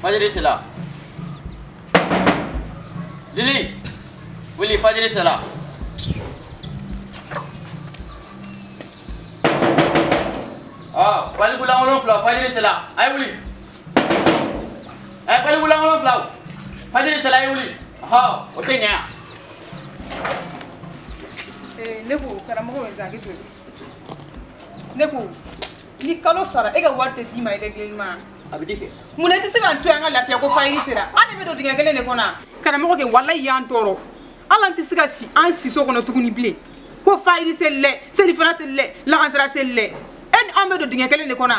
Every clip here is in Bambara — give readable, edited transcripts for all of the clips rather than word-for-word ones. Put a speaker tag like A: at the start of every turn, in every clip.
A: fajiri sela Lili wuli fajiri sela bali gulang olong flau fajiri sela ay wuli bali gulang olong flau fajiri sela ay wuli o tenya
B: ne ko karamɔgɔ bɛ zaki to ne ko ni kalo sara e ka wari tɛ d'i ma i tɛ gilanni ma
A: a bɛ di kɛ
B: mun na i tɛ se k'an to yan an ka lafiya ko fayiri sera an de bɛ don dingɛ kelen de kɔnɔ karamɔgɔ kɛ walayi y'an tɔɔrɔ hali an tɛ se ka si an si so kɔnɔ tuguni bilen ko fayiri seli dɛ selifana seli dɛ lakansara seli dɛ e ni an bɛ don dingɛ kelen de kɔnɔ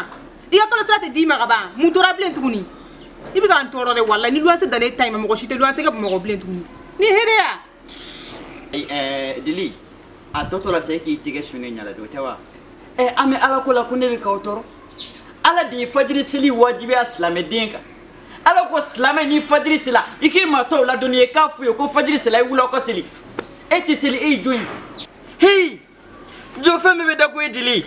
B: i ka kalo sara tɛ d'i ma ka ban mun tora bilen tuguni i bɛ k'an tɔɔrɔ dɛ walayi ni luwanse dalen e ta in ma mɔgɔ si tɛ luwanse kɛ bamakɔ bilen tuguni ni hɛrɛ ya
A: Dili a tɔtɔ la sai k'i tigɛ suni ɲala do tɛ wa an bɛ ala ko la ko ne bɛ k'aw tɔɔrɔ ala de ye fajiri seli wajibiya silamɛden kan ala ko silamɛ ni fajiri sela i k'i ma tɔw ladɔnni ye k'a f'u ye ko fajiri sela i wuli aw ka seli e tɛ seli e ye jɔn ye heyi jɔ fɛn min bɛ da ko e Dili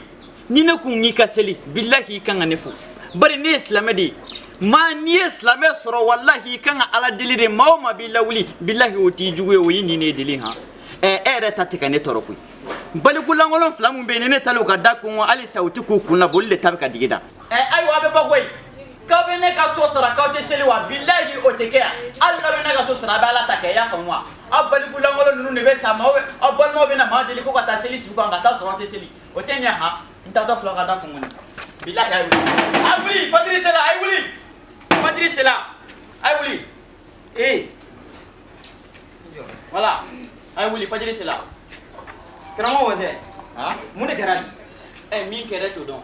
A: ni ne kun y'i ka seli bilahi i kan ka ne fo bari ne ye silamɛ de ye maa n'i ye silamɛ sɔrɔ walahi i kan ka ala deli de maa o maa b'i lawuli bilahi o t'i jugu ye o y'i nin ne ye Dili han e yɛrɛ ta tɛ ka ne tɔɔrɔ koyi balikulankolon fila min bɛ yen ni ne taara u ka da kɔngɔ halisa u tɛ k'u kun na boli de ta bɛ ka digi da ayiwa a bɛ bɔ koyi k'aw bɛ ne ka so sara k'aw tɛ seli wa bilahi o tɛ kɛ yan hali n'aw bɛ ne ka so sara a bɛ ala ta kɛ i y'a faamu wa aw balikulankolon ninnu de bɛ sa aw balimaw bɛ na maa deli ko ka taa seli sigi kan ka taa sɔrɔ aw tɛ seli o tɛ ɲɛ han n taatɔ filɛ ka da kɔngɔ ni bilahi a ye wuli fajiri sela a ye wuli fajiri sela a ye wuli voilà a ye wuli fajiri sela
C: karamɔgɔ wɛsɛ mun de kɛra bi
A: min kɛra t'o dɔn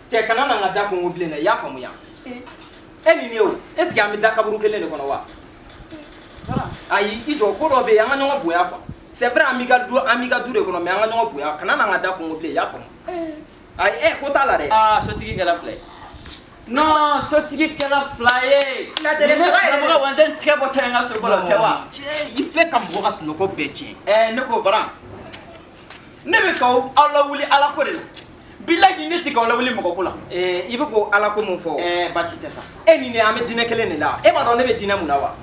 C: cɛ kana na n ka da kɔngɔ bilen dɛ i y'a faamuya e ni ne o est ce que an bɛ da kaburu kelen de kɔnɔ wa ayi i jɔ ko dɔ bɛ yen an ka ɲɔgɔn bonya quoi c'est vrai an b'i ka du de kɔnɔ mais an ka ɲɔgɔn bonya kana na n ka da kɔngɔ bilen i y'a faamu ayi ko t'a la dɛ
A: sotigi kɛra fila ye non sotigi kɛra fila ye ne karamɔgɔ wanzɛn tigɛ bɔ ta ye n ka sogo la o tɛ wa
C: i filɛ ka mɔgɔ ka sunɔgɔ bɛɛ tiɲɛ
A: ne ko baran ne bɛ k'aw lawuli ala ko de la bilahi ne tɛ k'aw lawuli mɔgɔ ko la
C: i bɛ k'o ala ko mun fɔ
A: baasi tɛ sa
C: e ni ne an bɛ diinɛ kelen de la e b'a dɔn ne bɛ diinɛ mun na wa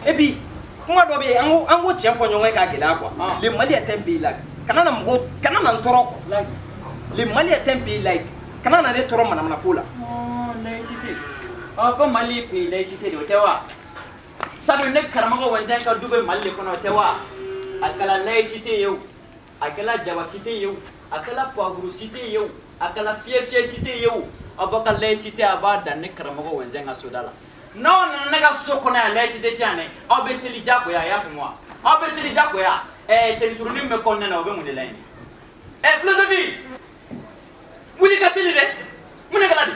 C: et puis kuma dɔ bɛ yen an ko tiɲɛ fɔ ɲɔgɔn ye k'a gɛlɛya quoi le Mali est un pays là kana na n tɔɔrɔ quoi le Mali est un pays là kana na ne tɔɔrɔ manamana ko la
A: laïcité ko Mali pays laïcité de o tɛ wa sabu ne karamɔgɔ wanzɛn ka du bɛ Mali de kɔnɔ o tɛ wa a kɛra laïcité ye o a kɛra jabasité ye o a kɛra poivre-cité ye o a kɛra fiyɛ-fiyɛ-cité ye o aw b'a ka laïcité a b'a dan ne karamɔgɔ wanzɛn ka soda la n'aw nana ne ka so kɔnɔ yan laïcité tɛ yan dɛ aw bɛ seli diyagoya a y'a faamu wa aw bɛ seli diyagoya cɛnisurunin bɛ kɔnɔna na o bɛ mun de la yen philosophie wuli ka seli dɛ mun de kɛra de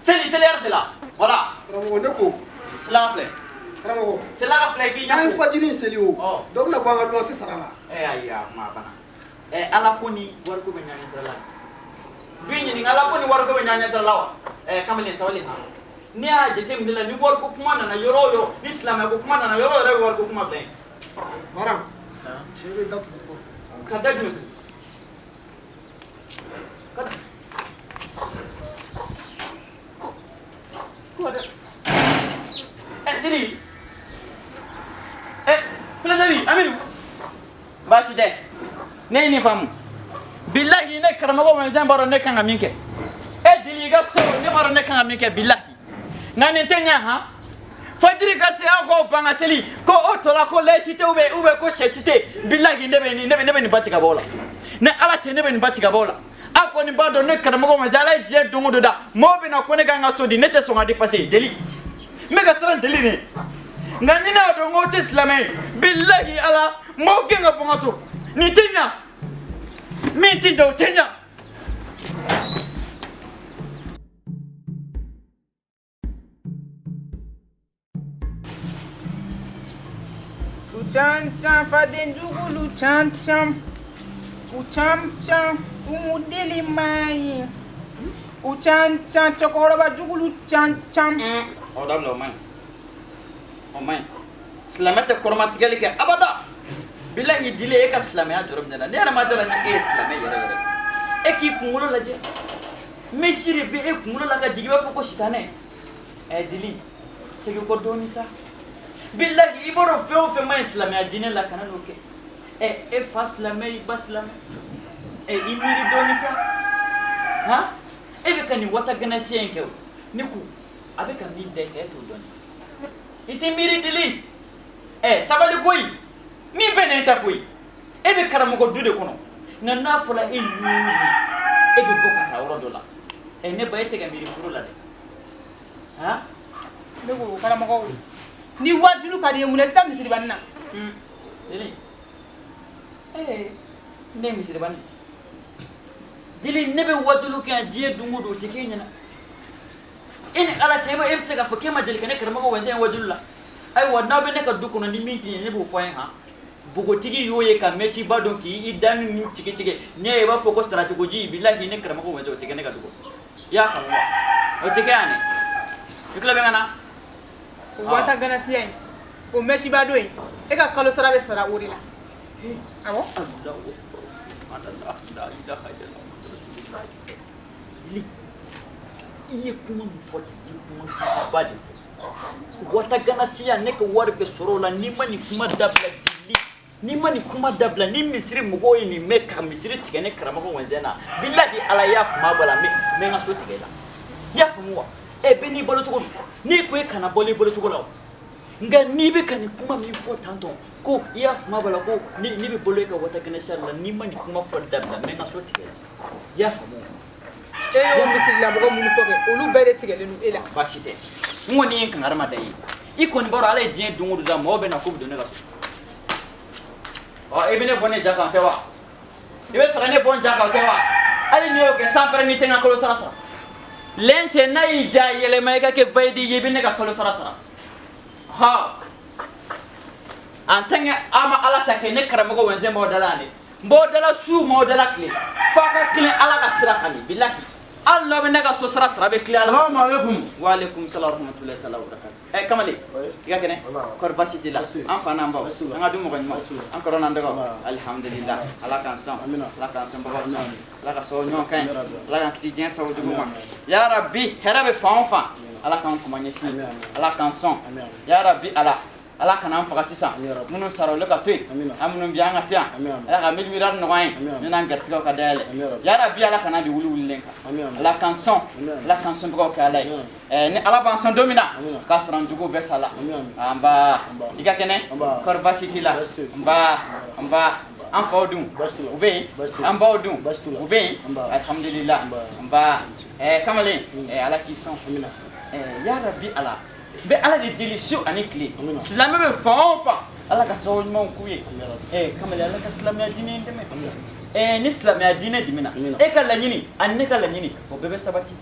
A: seli yɛrɛ sela voilà
D: karamɔgɔ ne ko
A: sela ka filɛ
D: karamɔgɔ
A: sela ka filɛ k'i ɲɛ
D: an ye fajiri seli o dɔ bɛna bɔ an ka luwanse sara la
A: ayi kuma banna ala ko ni wariko bɛ ɲɔgɔn sira la bi ɲininka ala ko ni wariko bɛ ɲɔgɔn sira la wa kamalen sabali ha ne y'a jateminɛ la ni wariko kuma nana yɔrɔ o yɔrɔ ni silamɛ ko kuma nana yɔrɔ o yɔrɔ bɛ wariko kuma bila yen
D: baara cɛ bɛ da tugu kɔfɛ
A: ka da jumɛn to ka da ko da Dili filasabi Amiru baasi tɛ ne ye nin faamu bilahi ne karamɔgɔ wanzɛn b'a dɔn ne kan ka min kɛ Dili i ka so ne b'a dɔn ne kan ka min kɛ bilahi nka nin tɛ ɲɛ han fajiri ka se aw k'aw ban ka seli ko o tɔ la ko laïcité ou bien ko sɛcité bilahi ne bɛ nin ba tigɛ ka bɔ o la ni ala cɛ ne bɛ nin ba tigɛ ka bɔ o la a kɔni b'a dɔn ne karamɔgɔ wanzɛn ala ye diɲɛ don o don da mɔgɔw bɛ na ko ne kan ka so di ne tɛ sɔn ka dépasser Dili n bɛ ka siran Dili de nka ni ne y'a dɔn ko tɛ silamɛ ye bilahi ala mɔgɔw gɛn ka bɔ n ka so nin tɛ ɲɛ min tɛ ɲɛ o tɛ ɲɛ.
B: Luchan faden jugu luchan ucham umudeli mai uchan chokoroba jugu luchan
A: o dabila o man ɲi silamɛ tɛ kɔrɔmatigɛli kɛ abada bilahi Dili e ka silamɛya jɔrɔ minɛ na ne yɛrɛ ma dala ni e ye silamɛ yɛrɛ e k'i kunkolo lajɛ misiri bɛ e kunkolo la ka jigin i b'a fɔ ko sitanɛ dili segi ko doni sa billahi iboro feo fe ma islam ya dine la kana loke e faslame baslame imiri doni sa ha e be kani wata gana sienke niku abe kan bi de ke to doni iti miri dili sabali koy mi benenta koy e be karamo ko dude kono na nafola e yuri e be boka ta woro dola ne bayete ga miri furu la de ha
B: ne ko karamo ko ni wajulu kadi mun esta misiri banna
A: dili ne misiri banna dili ne be wajulu ka jiye dungudo tike nyana ini ala tayba efse ga foke ma jeli kane karamo ko wenze wajulu la ay wadna be ne ka dukuno ni minti ne bu foyen ha bugotigi yoye ka meshi badon ki idan ni tike ne ba foko strati ko ji billahi ne karamo ko wenze tike ne ka duko ya khawa o tike ane ikla be ngana
B: wata gana siyan o meshi ba doyi e ka kalo sara be sara uri la awo
A: iye kuma mu foti kuma badi wata gana siyan ne ka warbe sorola ni mani kuma dabla dili ni mani kuma dabla ni misiri mugoyi ni meka misiri tigene karama ko wenzena billahi ala ya fuma bala me nga so tigela ya fumuwa beni bolo cogo ni ko kana boli bolo cogo la nga ni be kan kuma mi fo tanton ko ya fuma bala ko ni be bolo ka wata gana siyan la ni mani kuma fo dabla me nga so tigela ya fumuwa
B: yo misiri la mo mun foke olu bere tigele nu ela
A: bashite ngoni en kan arma dai iko ni baro ala jien dungu da mo be na ko do ne ga so ibine bone jaka tewa ibe fane bon jaka tewa ali ni o ke sampere ni tenga ko sara sara lente nay ja yele may ka ke vaydi yibine ka ko sara sara ha antanga ama ala take ne karamo ko wenze mo dalani mo dala su mo dala kle faka kle ala ka sira khali billahi Allah be naga so sara sara be kle ala
D: Assalamu alaikum.
A: wa alaikum salam rahmatullahi ta'ala wa barakatuh kamali ya kene kor basiti la an fana mbaw nga dum ko nyma an ko ronande ko alhamdulillah ala kan son bago son ala ka so nyon kan ala kan ti dien so dum ya rabbi herabe fa ala kan ko manyesi ala kan son ya rabbi ala kana faga sisa munu saro le ka toy amunu bianga tia ala ka milmirar no gain ni nan garsiga ka dale ya rabbi ala kana di wulu lenka ala canson ko ka lay ni ala ban son domina ka sran dugo besala amba iga kene kor basiti la amba an fawdum ube an bawdum ube alhamdulillah amba kamale ala ki son ya rabbi ala be ala de délicieux ani clé islam be fa ala ka so mon kuye kamale ala ka islam ya dine ndeme ni islam ya dine dimina ka la nyini anne ka la nyini o bebe sabati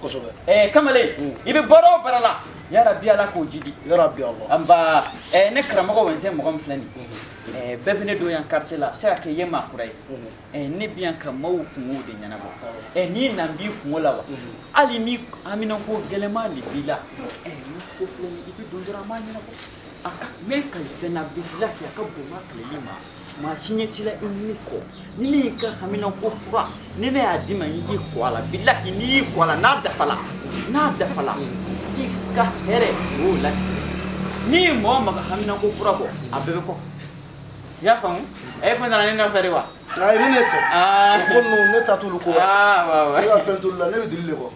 A: kamale ibe boro barala ya rabbi ala ko jidi
D: Ya Rabbi Allah.
A: amba ne krama ko wense mo gom flani bebe ne do yan quartier la sa ke yema kurai ne bian ka mawu kunwo de nyana bo ni nambi kunwo la wa ali ni amina ko gelema li bila ni so flani ibi dondora ma nyana bo aka me ka fena bila ya ka bo ma klima ma shinye tila iniko ni ka amina ko fura ni ne adima yi ko ala bila ni ko ala na dafala ika here wala ni mo ma amina ko fura ko abebe ko ya famu ko na na fariwa
D: Ay ni nete. Ko no neta tulu ko.
A: wa
D: Ya fen tulu la ne be dilile ko.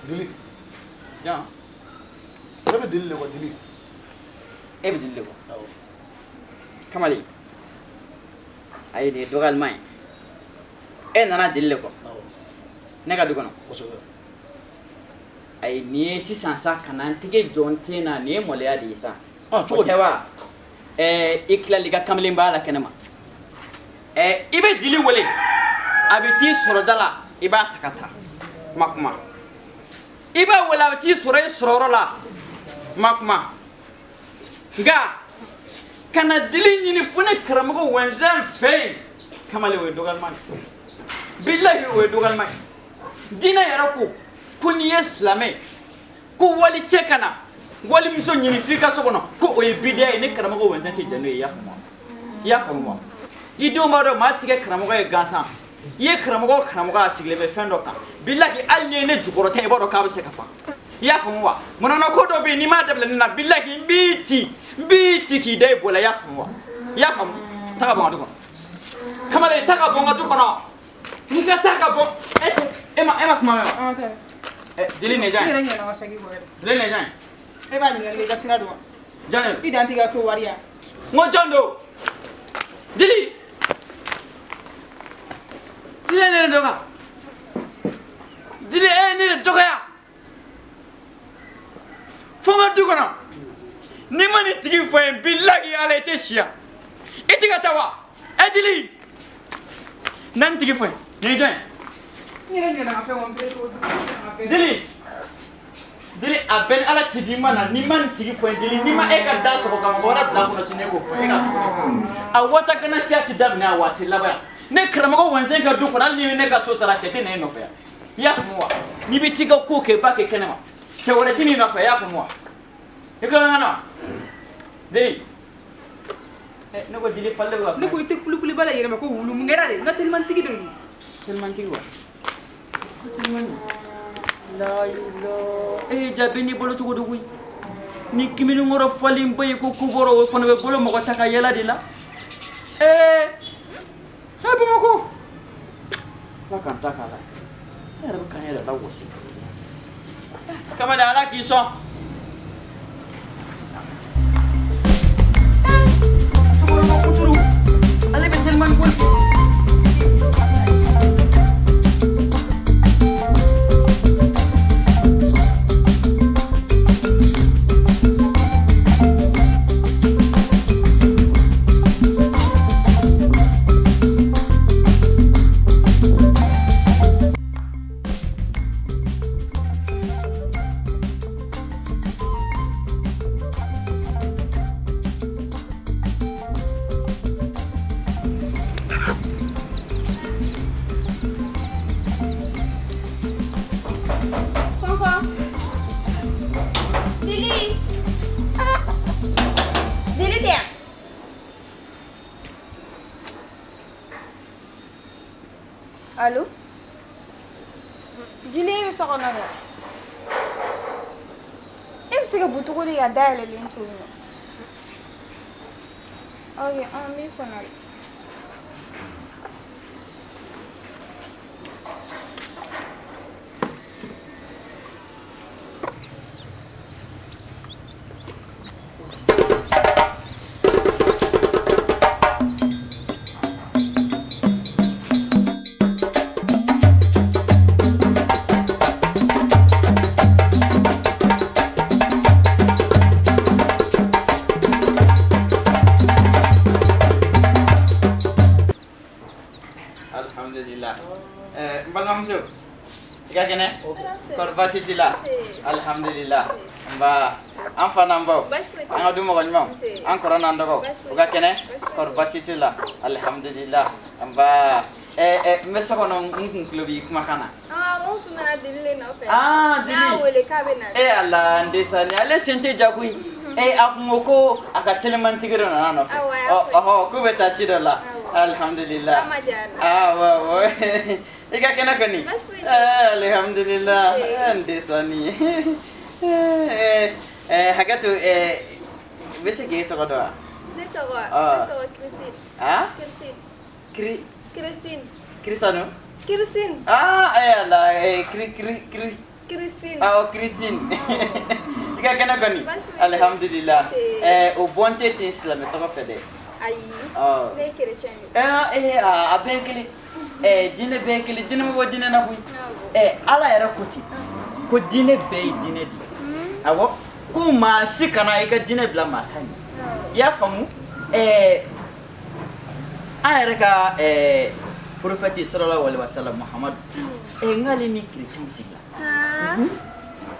D: Dili.
A: ya
D: Ne be dilile ko dili.
A: be dille ko kamali ay de dogal may nana dille ko ne ka dugono
D: Ko so.
A: ay ni si sansa kanan tige jonte na ne mole ya di sa
D: Cogo.
A: tewa ikla liga kamali mbala kenema ibe dili wole abiti sorodala iba takata makuma iba wala abiti sororola makuma nga kana dili nyini fune karamago wanzan fe kamale we dogal man billahi we dogal man dina yarako kuni islame ko wali chekana wali miso nyini fika sokono ko o bidia ne karamago wanzan te janu ya famu ido maro matike karamago e gasa ye karamago asigle be fendo ka billahi alne ne jugoro te boro ka be se kafa ya famu wa munana ko do be ni ma dabla na billahi biti ki dai bola ya famu wa ya famu taka bonga duko kamale taka bonga duko no ni ka taka bo ema kuma dili ne jan
B: kira nyana wa shagi boy
A: dili ne jan
B: e ba mi le ga sira do
A: jan
B: idan tiga so wariya
A: ngo jondo dili ne doga dili ne doga ya fonga duko no ni mani tigi fo en billahi ala ite shia itiga tawa edili nan tigi fo ni jan
B: kira nyana fa won be so
A: dili aben ala tigi mana ni man tigi fo dili ni ma e ka da so ko kam wara bla ko sine ko fo e ka a wata kana siati dab na wati laba ne kramago wanzen ka du ko ali ne ka so sara tete ne no fa ya fumwa ni bitiga ko ke ba ke kenema ce wala tini no fa ya fumwa e ka ngana dili ne ko dili falle wa
B: ne ko ite kulu bala yere ma ko wulu mu ngera de ngatel man tigi do
A: telman tigi wa telman la ilaha jabini bolo cogo do ni kimini ngoro falim bay ko kuboro fono be bolo mako taka yela dila habu mako la kan taka la era ba kan yela la wosi kama da ala ki so cogo mo kuturu ale be telman bol
E: Allô? Dis-le, je sors en arrière. Et puis, c'est que vous trouvez la dalle, elle est une chose. Ok, on met qu'on a.
A: Korbasitila alhamdulillah ba an fana baw an adu mo gonma an korona ndogo uga kene korbasitila alhamdulillah ba meso kono ngin klubi kuma kana
E: mo tu na dili no fe
A: dili
E: na wole kabena
A: ala ndesani ale sente jakui akmoko aka teleman tigiro na no fe ko beta chidola alhamdulillah wa ika kena kani alhamdulillah ndesani hagatu bese ge to godo
E: Krisin.
A: Krisano?
E: Krisin.
A: Ayala,
E: Krisin.
A: Krisin. Ika kena gani? Alhamdulillah. O bonte tin islam to fede.
E: Ayi. Ne chrétien.
A: Abenkele. Dine benkele, dine mo dine na bui. Ala era koti. Ko dine be dine di. Awo, ko ma sikana ika dine bla matani. Ya famu ayareka prophète sallallahu alaihi wasallam Muhammad ngali ni chrétien sigla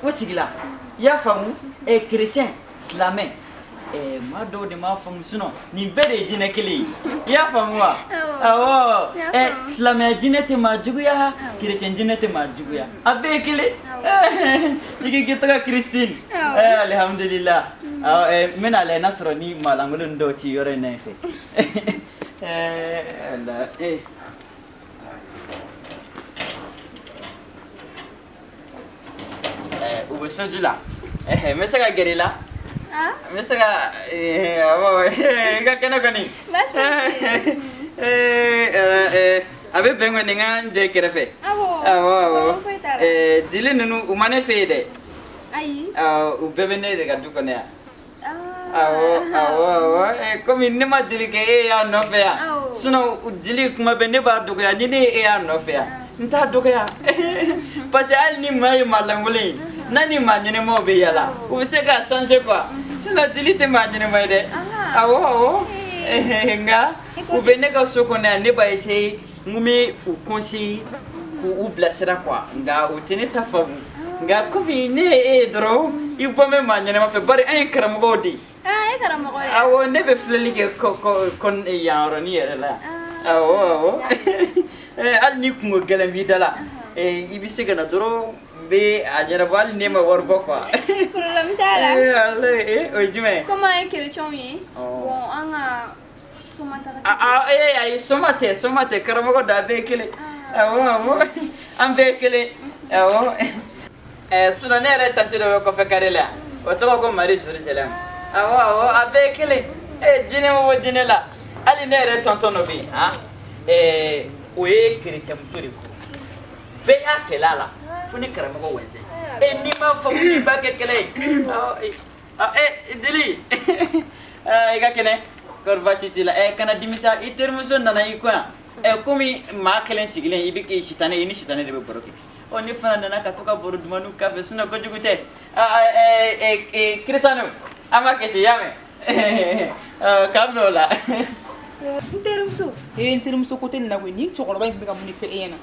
A: ko sigla ya famu chrétien islamien ma do de ma famu suno ni bede dine kili ya famu wa awo islamien dine te ma juguya chrétien dine te ma juguya abe kili iki kita Christine alhamdulillah mena le nasrani malangulun do ti yore nefe la u bɛ soju la n bɛ se ka gɛrɛ i la n bɛ se ka i ka kɛnɛ kɔni a bɛ bɛn kɔni n ka n jɔ i kɛrɛfɛ awɔ dili ninnu u ma ne fɛ yen dɛ u bɛɛ bɛ ne de ka du kɔnɔ yan awɔ komi ne ma deli kɛ e y'a nɔfɛ yan sinon dili kuma bɛɛ ne b'a dɔgɔya ni ne ye e y'a nɔfɛ yan n t'a dɔgɔya parce que hali ni maa ye maa lankolon ye n'a ni maa ɲɛnɛmaw bɛ yala u bɛ se k'a changer quoi sinon dili tɛ maa ɲɛnɛma ye dɛ awɔ nka u bɛ ne ka so kɔnɔ yan ne b'a essayer n bɛ u conseiller k'u bilasira quoi nka u tɛ ne ta faamu nka komi ne ye e ye dɔrɔn i bɔ bɛ maa ɲɛnɛma fɛ bari an ye karamɔgɔw de ye awɔ ne bɛ filɛli kɛ yan yɔrɔnin yɛrɛ la awɔ hali ni kungo gɛlɛn b'i da la i bɛ se ka na dɔrɔn n bɛ a ɲɛnabɔ hali ne ma wari bɔ quoi
E: problème t'a la
A: o ye jumɛn
E: comme an ye chrétien ye bon an ka soma taga
A: ayi soma tɛ karamɔgɔ da a bɛɛ ye kelen awɔ an bɛɛ ye kelen awɔ sinon ne yɛrɛ tanti dɔ bɛ kɔfɛ kare la yan o tɔgɔ ko mari jerusalem awɔ a bɛɛ ye kelen diinɛ o diinɛ la hali ne yɛrɛ tɔntɔn dɔ bɛ yen o ye chrétien muso de furu bɛɛ y'a kɛlɛ a la fo ni karamɔgɔ wɛnsɛn n'i ma fɔ k'i b'a kɛ kɛlɛ ye dili i ka kɛnɛ kɔri baasi t'i la kana dimisa i terimuso nana i ko yan komi maa kelen sigilen i bɛ sitanɛ i ni sitanɛ de bɛ baro kɛ ne fana nana ka to ka baro dumaniw k'a fɛ sinon kojugu tɛ kirisano an b'a kɛ ten y'a mɛn k'an bɛn o la
B: n terimuso ko tɛ nin na koyi nin cɛkɔrɔba in bɛ ka mun de fɛ e ɲɛna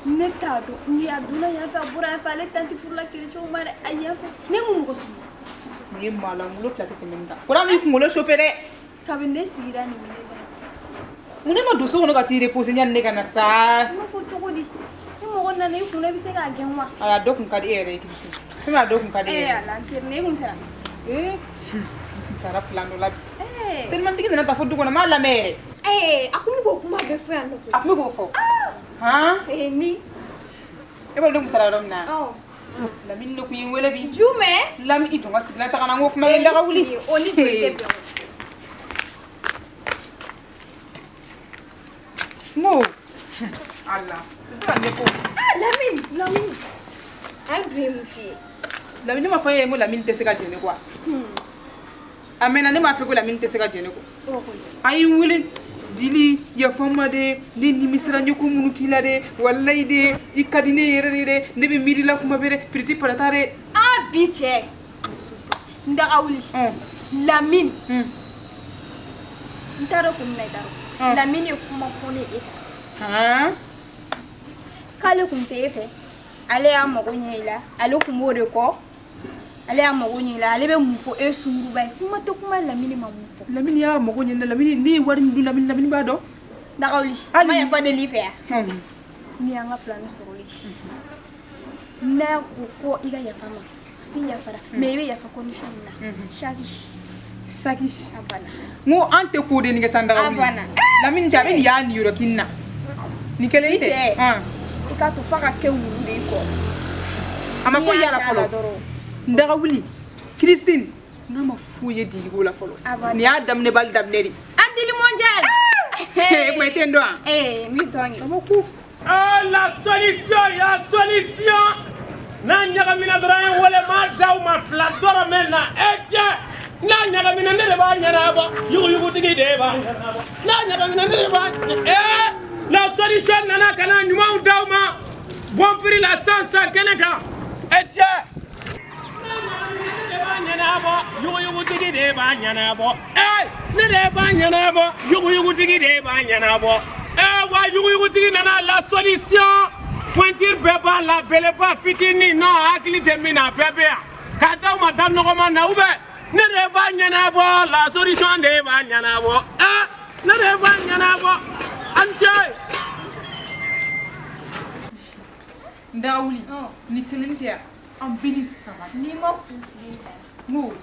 E: ne t'a dɔn ni a donna yan fɛ a bɔra yan fɛ ale tanti furula chrétien ma dɛ a yan fɛ ne mun mɔgɔ sugu
B: nin ye maa lankolon fila tɛ tɛmɛ nin kan ko n'a m'i kunkolo chauffer dɛ
E: kabini ne sigira nin minɛ da
B: mun ne ma don so kɔnɔ ka t'i reposer yanni ne ka na sa
E: i m'a fɔ cogo di ni mɔgɔ nana i kunna i bɛ se k'a gɛn wa
B: a dɔ kun ka di e yɛrɛ ye Kirisi fɛn min a dɔ kun ka di e yɛrɛ
E: ala n teri ne kun tɛra
B: n taara plan dɔ la bi telimantigi nana taa fɔ du kɔnɔ n m'a lamɛn yɛrɛ
E: a ko n bɛ k'o kuma bɛɛ fɔ yan nɔ
B: a tun bɛ k'o fɔ han
E: ni
B: e b'a dɔn ne kun taara yɔrɔ min na Lamini ne kun ye n wele bi
E: jumɛn
B: Lami i jɔ n ka sigila taga na n ko kuma ye n daga wuli
E: o ni joli tɛ bɛn
B: n ko ala tɛ se ka ɲɛfɔ
E: Lamini an dun ye mun f'i ye
B: Lamini ne ma fɔ e ye n ko Lamini tɛ se ka jɛn ne kɔ a mɛnna ne m'a fɛ ko Lamini tɛ se ka jɛn ne kɔ a ye n wele Dili yafa n ma dɛ ne nimisira n ye ko minnu k'i la dɛ walayi de i ka di ne yɛrɛ de dɛ ne bɛ miirila kuma bɛɛ dɛ piriti parata dɛ
E: bi cɛ n daga wuli Lamini n t'a dɔn kun min na i t'a dɔn Lamini ye kuma fɔ ne e kan k'ale kun tɛ e fɛ ale y'a mago ɲɛ i la ale kun b'o de kɔ ale y'a mago ɲɛ i la ale bɛ mun fɔ e sunguruba ye kuma tɛ kuma Lamini ma mun fɔ
B: Lamini y'a mago ɲɛ ne la Lamini ne ye wari min dun Lamini b'a dɔn
E: daga wuli ma yafa deli fɛ yan ni y'an ka plan sɔrɔli n'a ko ko i ka yafa ma i yafara mais i bɛ yafa condition min na saki a banna
B: n ko an tɛ ko de nin kɛ san daga wuli Lamini tɛ a bɛ nin y'a niyɔrɔ kini na nin kɛlen i tɛ
E: i k'a to f'a ka kɛ wulu de i kɔ
B: a ma foyi yala fɔlɔ n daga wuli Christine n'a ma foyi ye Diliko la fɔlɔ nin y'a daminɛ bali daminɛ de
E: an Dili mondial
B: e kuma i tɛ n dɔn wa
E: min tɔn ye
F: la solution n'a ɲagamina dɔrɔn an ye welema d'aw ma fila dɔrɔmɛ na n'a ɲagamina ne de b'a ɲɛnabɔ yuguyugutigi de b'a ɲɛnabɔ n'a ɲagamina ne de b'a la solution nana ka na ɲumanw d'aw ma bon prix la 100 kɛnɛ kan yuguyugutigi de b'a ɲɛnabɔ ne de b'a ɲɛnabɔ yuguyugutigi de b'a ɲɛnabɔ wa yuguyugutigi nana la solution pointure bɛɛ b'a la beleba fitinin non hakili tɛ min na bɛɛ bɛ yan k'a d'aw ma da nɔgɔma na ne de b'a ɲɛnabɔ la solution de b'a ɲɛnabɔ ne de b'a ɲɛnabɔ an cɛ
B: n daga wuli ni kelen tɛ yan an bɛ ni sama
E: n'i ma fu sigi
B: n ko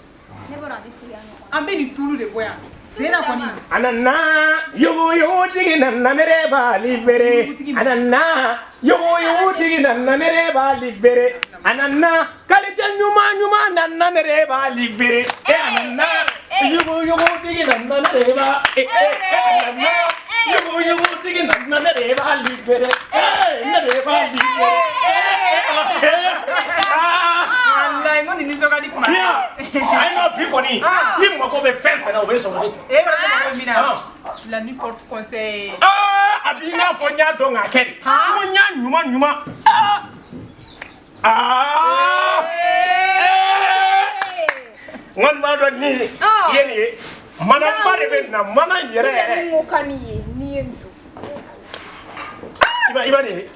E: ne bɔra an tɛ sigi yan nɔ
B: an bɛ nin tulu de bɔ yan Zena kɔni
F: anana yuguyugutigi nana ne de b'a libéré anana yuguyugutigi nana ne de b'a libéré Anana, qualité Numa, Nana, Reba, libéré. Anana, you go digging another Reba. You go digging another Reba, libéré. Reba, libéré.
B: Wallahi mo ni so ka di kuma.
F: I know people ni. Ni mo ko be fel na o be so ni.
B: Ba ko mina. La nuit porte conseil.
F: Abina fonya do ngakeri. Fonya nyuma. Ngon ma do ni. Yeni. Mana bare be na mana yere.
E: Ngo kamiye ni endo.
F: Iba ni.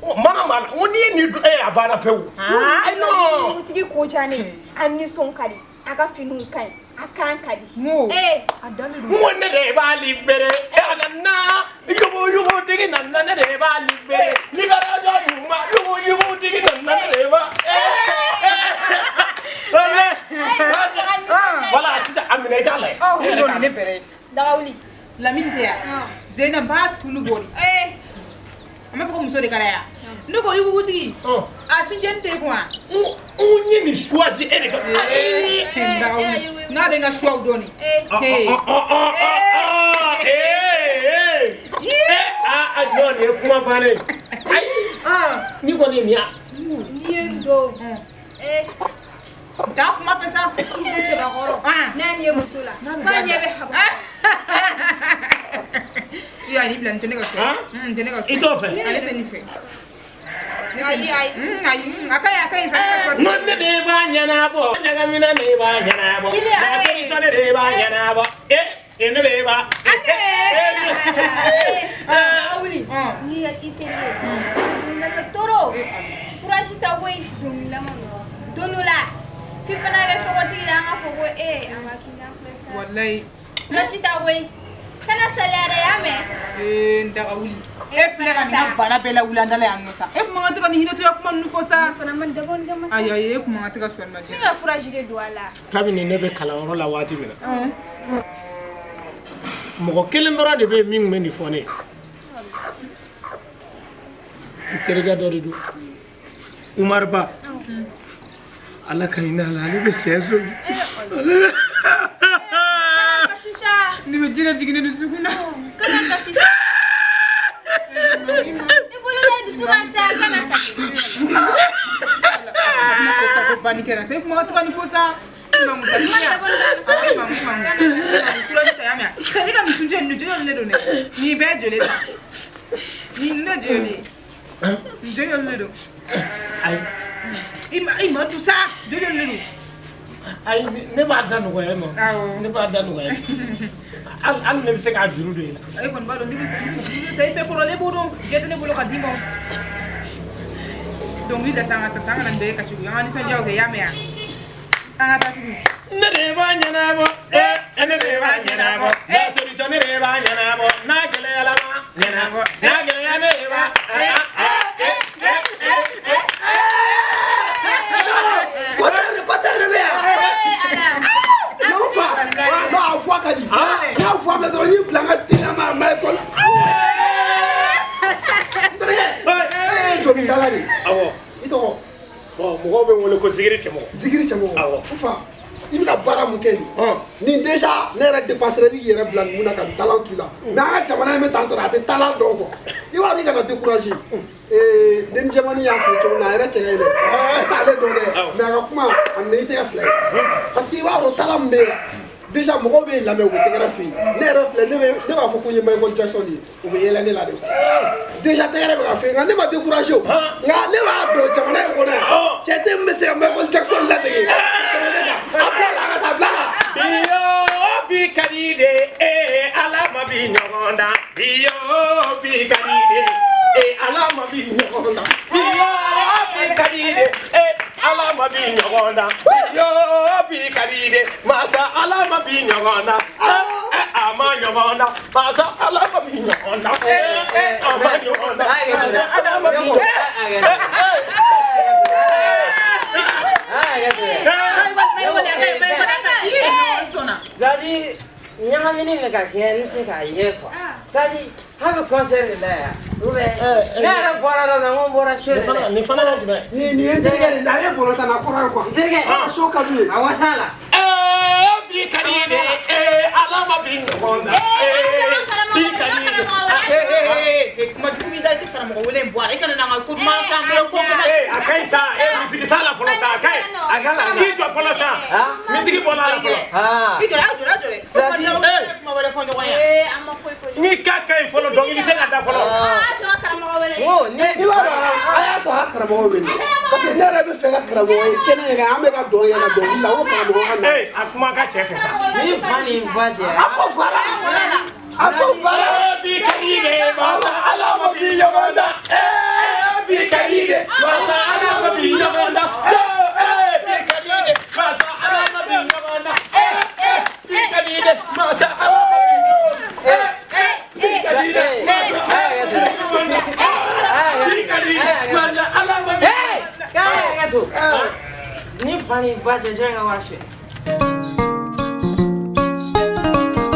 F: Mana oni ni abana pewu.
E: I know. Tigi ko jani. Ani son kali. Aka finu kai. Akan kali.
B: No.
E: Adani.
F: Wonne de ba libere. Anana. Yugo tigi nanna de ba libere. Libera do nyuma. Yugo tigi nanna de ba. Wala sisa amine kale.
B: Ndo ni pere.
E: Dawli.
B: Lamine pea. Zainab ba tulu bori. Ama fako muso de kala ya. Ndoko yugo guti. Asinje nte kwa.
F: Unyi ni choisi erika.
B: Nga benga shwa udoni.
F: Ajoni kuma fane. Ni ko ni ya.
E: Ni endo.
B: Da kuma pesa.
E: Ibuche ba goro. Nani ye musula. Fanye be habo.
B: Ya ni plan tene ka shwa. Tene ka shwa.
F: Ito fe.
B: Ale tene fe.
E: Ai.
B: Akai sa ka shwa.
F: Nonne de ba nyana bo. Nyaga mina de ba nyana bo. Na se so de ba nyana bo. Ene de ba.
E: Dawli. Ni ya itele. Dunala toro. Kurashita wei dunila mano. Dunula. Fifana ga so wati da nga fogo ama kina flesa.
B: Wallahi.
E: Kurashita wei. Kana salare yame.
B: Ndaga wuli. Flera ni bana bela ulanda la yannosa. Kuma ngati kan hino to yakuma nufosa.
E: Fana man dabon ga masa.
B: Ayi kuma ngati ka swan ma.
E: Singa furajide duala.
F: Kabini ne be kala woro la wati mina. Mo kelen dora de be min men di fone. Terega dori du. Umar Ba. Allah kaina la ni be senso.
B: Ni be jira jigine du sukuna.
E: Kana kasisa. Ni bolo la du sukan sa kana kasisa.
B: Ni posta ko bani kera. Sai kuma ngati kan fosa. Ima musaliya. Kula kita ya mia. Sai ka misunje ni joyo le do ne. Ni be jole ta. Ni ne jole. Joyo le do.
F: Ai.
B: Ima tu sa. Joyo le do.
F: Ai ne ba da no ko no. Ne ba da no ko. Al ne se ka juru do ila.
B: Ai kon ba do ni tay fe ko le bodo. Jete ne bolo ka dimo. Donc ni da sanga nan be ka shugu. Ngani so jaw ke ya mia.
F: Ne de ba nyana bo. Ne de ba nyana bo. La solution ne de ba nyana bo. Na gele ala ma nyana bo. Na gele ya ne ba. Mɔgɔw bɛ wele ko zikiri cɛmɔgɔ.
D: Zikiri cɛmɔgɔ.
F: Awɔ.
D: Ufa. I bɛ ka baara mun kɛ nin. Nin déjà ne yɛrɛ dépassé i b'i yɛrɛ bila mun na ka talent to i la. Mais an ka jamana in bɛ tan tɔ a tɛ talent dɔn quoi. I b'a dɔn i kana décourager. Denni jɛmani y'a fɔ cogo min na a yɛrɛ cɛ ka ɲi dɛ. E t'ale dɔn dɛ. Mais a ka kuma a minɛ i tɛgɛ fila ye. Parce que i b'a dɔn talent min bɛ yen. Déjà mɔgɔw bɛ lamɛn u bɛ tɛgɛrɛ fɛ yen. Ne yɛrɛ filɛ ne b'a fɔ ko n ye Michael Jackson de ye. U bɛ yɛlɛ ne la de. Déjà tɛgɛrɛ bɛ ka fɛ nka ne ma décourager o. Nka ne b'a dɔn jamana in kɔnɔ yan. Cɛ tɛ min bɛ se ka Michael Jackson ladege. A bila la a ka taa bila la.
F: Biyo bi ka di de ala ma bi ɲɔgɔn na. Biyo bi ka di de ala ma bi ɲɔgɔn na. Biyo bi ka di de ala ma bi ɲɔgɔn na. Biyo bi ka di de masa ala ma bi ɲɔgɔn na. A ma ɲɔgɔn na masa ala ma bi ɲɔgɔn na. A ma ɲɔgɔn na masa ala ma bi ɲɔgɔn na.
G: Zadi, nyamini me ka kɛ n tɛ k'a ye quoi. C'est à dire, a bɛ concert de la yan.
C: ne yɛrɛ bɔra dɔ na n ko n bɔra so de
F: nin fana ye jumɛn
D: nin ye n terikɛ de ye ale bolo tan na kɔrɔ ye quoi
C: terikɛ
D: so ka d'u ye
C: a wasa la
F: bi ka di ye dɛ ala ma bi ɲɔgɔn na bi ka di ye
B: kuma jugu b'i da i tɛ karamɔgɔ wele in bɔ a la i kana na n ka ko duman kan bolo ko
F: a ka ɲi sa misigi t'a la fɔlɔ sa a ka ɲi k'i jɔ fɔlɔ sa misigi bɔra a la fɔlɔ
B: i jɔ a jɔ kuma wɛrɛ fɔ ɲɔgɔn ye
F: n'i ka ɲi fɔlɔ dɔnkili tɛ ka da fɔlɔ
D: i b'a dɔn a y'a to a ka karamɔgɔ wele parce que ne yɛrɛ bɛ fɛ ka karamɔgɔ ye kɛnɛ in kan an bɛ ka dɔn yɛlɛ dɔnkili la o karamɔgɔ ka na
F: a kuma ka cɛ fɛ sa
C: ni fa ni ba cɛ
D: a ko fara a ko fara
F: bi ka di de masa ala ma bi ɲɔgɔn na bi ka di de masa ala ma bi ɲɔgɔn na bi ka di de masa ala ma bi ɲɔgɔn na bi ka di de masa ala ma bi ɲɔgɔn na bi ka di de masa ala ma bi ɲɔgɔn na bi ka di de masa ala ma bi ɲɔgɔn na
C: ni fa ni ba cɛ jɔn ka wari